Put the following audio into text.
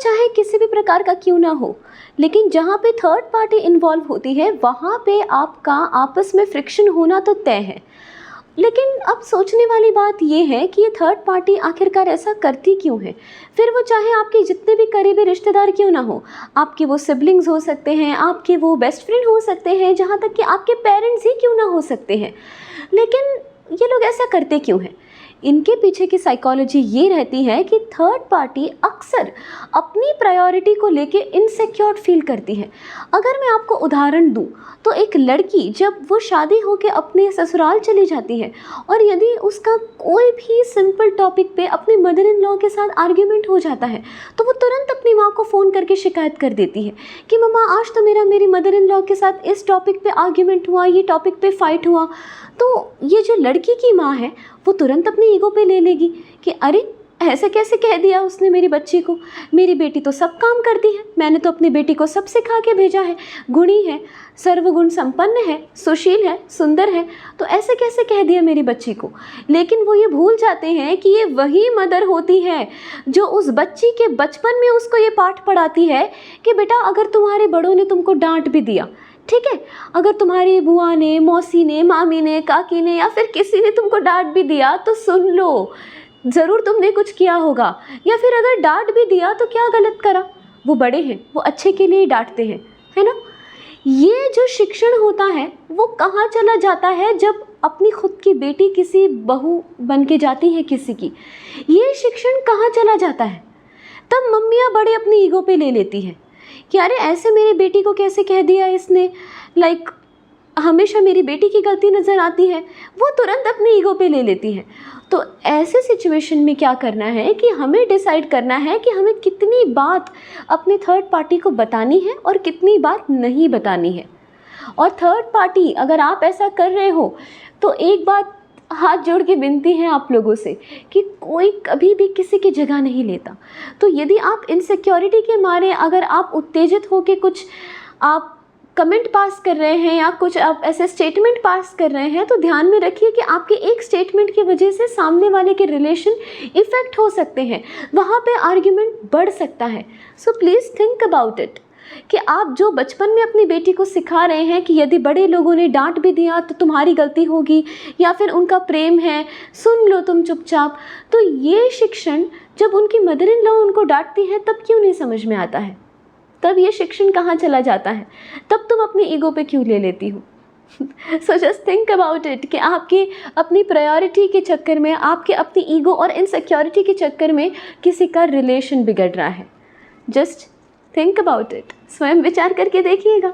चाहे किसी भी प्रकार का क्यों ना हो, लेकिन जहाँ पे थर्ड पार्टी इन्वॉल्व होती है वहाँ पे आपका आपस में फ्रिक्शन होना तो तय है। लेकिन अब सोचने वाली बात ये है कि ये थर्ड पार्टी आखिरकार ऐसा करती क्यों है? फिर वो चाहे आपके जितने भी करीबी रिश्तेदार क्यों ना हो, आपके वो सिबलिंग्स हो सकते हैं, आपके वो बेस्ट फ्रेंड हो सकते हैं, जहाँ तक कि आपके पेरेंट्स ही क्यों ना हो सकते हैं, लेकिन ये लोग ऐसा करते क्यों हैं? इनके पीछे की साइकोलॉजी ये रहती है कि थर्ड पार्टी अक्सर अपनी प्रायोरिटी को लेके इनसिक्योर फील करती है। अगर मैं आपको उदाहरण दूं तो एक लड़की जब वो शादी होके अपने ससुराल चली जाती है और यदि उसका कोई भी सिंपल टॉपिक पे अपने मदर इन लॉ के साथ आर्ग्यूमेंट हो जाता है तो वो तुरंत अपनी माँ को फ़ोन करके शिकायत कर देती है कि मम्मा आज तो मेरी मदर इन लॉ के साथ इस टॉपिक पे आर्ग्यूमेंट हुआ, ये टॉपिक पे फाइट हुआ। तो ये जो लड़की की माँ है वो तुरंत अपनी ईगो पे ले लेगी कि अरे ऐसे कैसे कह दिया उसने मेरी बच्ची को, मेरी बेटी तो सब काम करती है, मैंने तो अपनी बेटी को सब सिखा के भेजा है, गुणी है, सर्वगुण संपन्न है, सुशील है, सुंदर है, तो ऐसे कैसे कह दिया मेरी बच्ची को। लेकिन वो ये भूल जाते हैं कि ये वही मदर होती है जो उस बच्ची के बचपन में उसको ये पाठ पढ़ाती है कि बेटा अगर तुम्हारे बड़ों ने तुमको डांट भी दिया, ठीक है, अगर तुम्हारी बुआ ने, मौसी ने, मामी ने, काकी ने या फिर किसी ने तुमको डांट भी दिया तो सुन लो, ज़रूर तुमने कुछ किया होगा, या फिर अगर डांट भी दिया तो क्या गलत करा, वो बड़े हैं, वो अच्छे के लिए डांटते हैं, है ना। ये जो शिक्षण होता है वो कहाँ चला जाता है जब अपनी खुद की बेटी किसी बहू बन के जाती है किसी की, ये शिक्षण कहाँ चला जाता है? तब मम्मियाँ बड़े अपनी ईगो पे ले लेती हैं कि अरे ऐसे मेरी बेटी को कैसे कह दिया इसने, लाइक हमेशा मेरी बेटी की गलती नज़र आती है, वो तुरंत अपनी ईगो पे ले लेती हैं। तो ऐसे सिचुएशन में क्या करना है कि हमें डिसाइड करना है कि हमें कितनी बात अपने थर्ड पार्टी को बतानी है और कितनी बात नहीं बतानी है। और थर्ड पार्टी अगर आप ऐसा कर रहे हो तो एक बात हाथ जोड़ के विनती है आप लोगों से कि कोई कभी भी किसी की जगह नहीं लेता। तो यदि आप इनसिक्योरिटी के मारे अगर आप उत्तेजित होकर कुछ आप कमेंट पास कर रहे हैं या कुछ आप ऐसे स्टेटमेंट पास कर रहे हैं तो ध्यान में रखिए कि आपके एक स्टेटमेंट की वजह से सामने वाले के रिलेशन इफ़ेक्ट हो सकते हैं, वहाँ पे आर्ग्यूमेंट बढ़ सकता है। So please think about it कि आप जो बचपन में अपनी बेटी को सिखा रहे हैं कि यदि बड़े लोगों ने डांट भी दिया तो तुम्हारी गलती होगी या फिर उनका प्रेम है, सुन लो तुम चुपचाप, तो ये शिक्षण जब उनकी मदर इन लॉ उनको डांटती है तब क्यों नहीं समझ में आता है? तब ये शिक्षण कहाँ चला जाता है? तब तुम अपनी ईगो पे क्यों ले लेती हो? So just think about it कि आपके अपनी प्रायोरिटी के चक्कर में, आपके अपनी ईगो और इनसिक्योरिटी के चक्कर में किसी का रिलेशन बिगड़ रहा है। जस्ट थिंक अबाउट इट, स्वयं विचार करके देखिएगा।